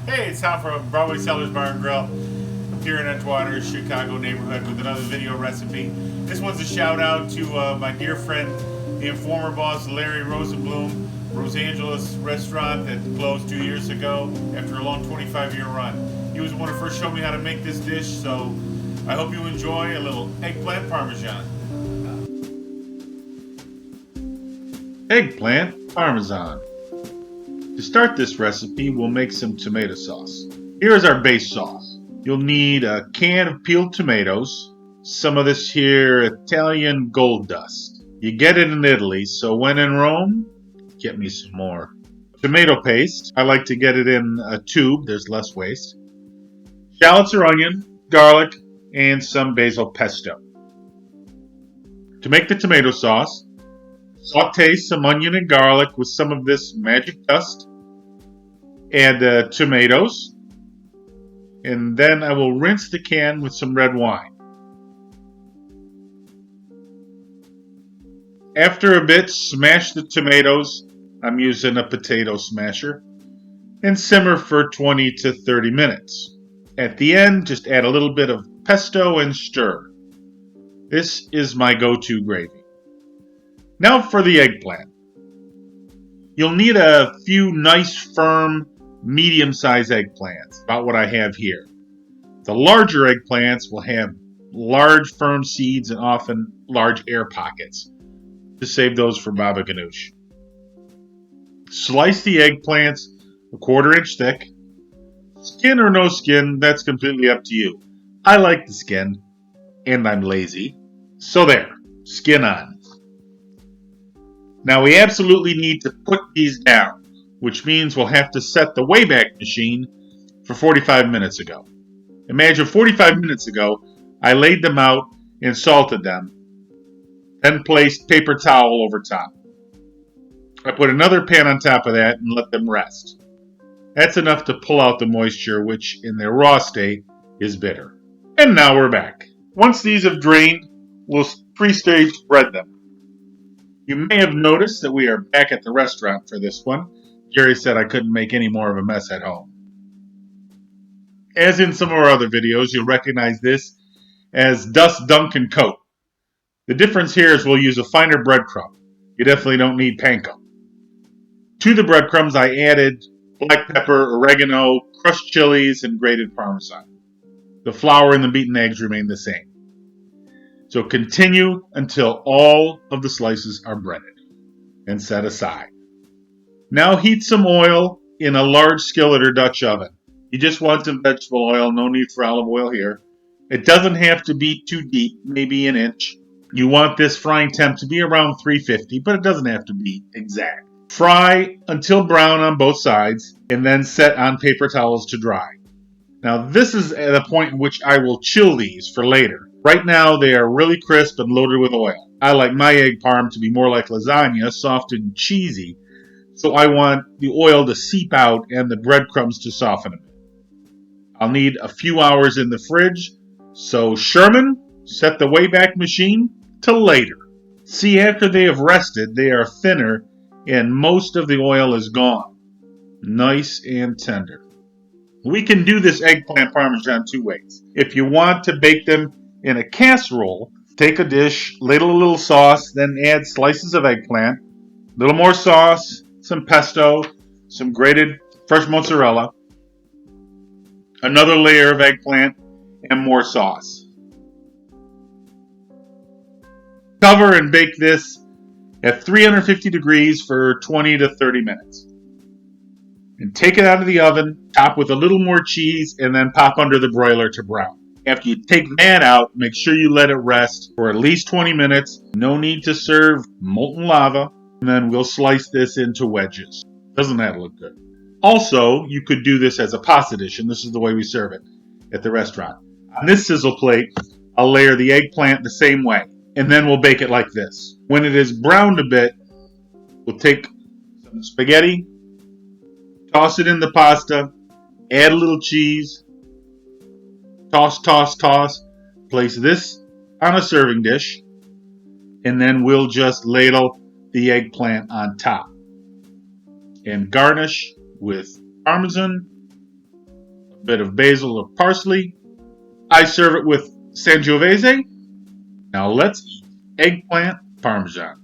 Hey, it's Tom from Broadway Cellars Bar and Grill here in Edgewater, Chicago neighborhood with another video recipe. This one's a shout out to my dear friend, the former boss, Larry Rosenblum, Los Angeles restaurant that closed 2 years ago after a long 25-year run. He was the one who first showed me how to make this dish, so I hope you enjoy a little eggplant parmesan. Eggplant Parmesan. To start this recipe, we'll make some tomato sauce. Here is our base sauce. You'll need a can of peeled tomatoes, some of this here Italian gold dust. You get it in Italy, so when in Rome, get me some more. Tomato paste, I like to get it in a tube, there's less waste. Shallots or onion, garlic, and some basil pesto. To make the tomato sauce, saute some onion and garlic with some of this magic dust. Add the tomatoes. And then I will rinse the can with some red wine. After a bit, smash the tomatoes. I'm using a potato smasher. And simmer for 20 to 30 minutes. At the end, just add a little bit of pesto and stir. This is my go-to gravy. Now for the eggplant. You'll need a few nice, firm, medium-sized eggplants, about what I have here. The larger eggplants will have large, firm seeds and often large air pockets. Just save those for baba ganoush. Slice the eggplants a 1/4 inch thick. Skin or no skin, that's completely up to you. I like the skin, and I'm lazy. So there, skin on. Now we absolutely need to put these down, which means we'll have to set the Wayback Machine for 45 minutes ago. Imagine 45 minutes ago, I laid them out and salted them, then placed paper towel over top. I put another pan on top of that and let them rest. That's enough to pull out the moisture, which in their raw state is bitter. And now we're back. Once these have drained, we'll pre-stage bread them. You may have noticed that we are back at the restaurant for this one. Geri said I couldn't make any more of a mess at home. As in some of our other videos, you'll recognize this as dust, dunk, and coat. The difference here is we'll use a finer breadcrumb. You definitely don't need panko. To the breadcrumbs, I added black pepper, oregano, crushed chilies, and grated parmesan. The flour and the beaten eggs remain the same. So continue until all of the slices are breaded and set aside. Now heat some oil in a large skillet or Dutch oven. You just want some vegetable oil, no need for olive oil here. It doesn't have to be too deep, maybe an inch. You want this frying temp to be around 350, but it doesn't have to be exact. Fry until brown on both sides and then set on paper towels to dry. Now this is at a point in which I will chill these for later. Right now they are really crisp and loaded with oil. I like my egg parm to be more like lasagna, soft and cheesy, so I want the oil to seep out and the breadcrumbs to soften a bit. I'll need a few hours in the fridge, so Sherman, set the Wayback Machine to later. See, after they have rested, they are thinner and most of the oil is gone. Nice and tender. We can do this eggplant parmesan 2 ways. If you want to bake them in a casserole, take a dish, ladle a little sauce, then add slices of eggplant, a little more sauce, some pesto, some grated fresh mozzarella, another layer of eggplant, and more sauce. Cover and bake this at 350 degrees for 20 to 30 minutes. And take it out of the oven, top with a little more cheese, and then pop under the broiler to brown. After you take that out, make sure you let it rest for at least 20 minutes. No need to serve molten lava. And then we'll slice this into wedges. Doesn't that look good? Also, you could do this as a pasta dish, and this is the way we serve it at the restaurant. On this sizzle plate, I'll layer the eggplant the same way, and then we'll bake it like this. When it is browned a bit, we'll take some spaghetti, toss it in the pasta, add a little cheese, toss, toss, toss, place this on a serving dish, and then we'll just ladle the eggplant on top and garnish with parmesan bit of basil or parsley. I serve it with Sangiovese. Now let's eat eggplant Parmesan.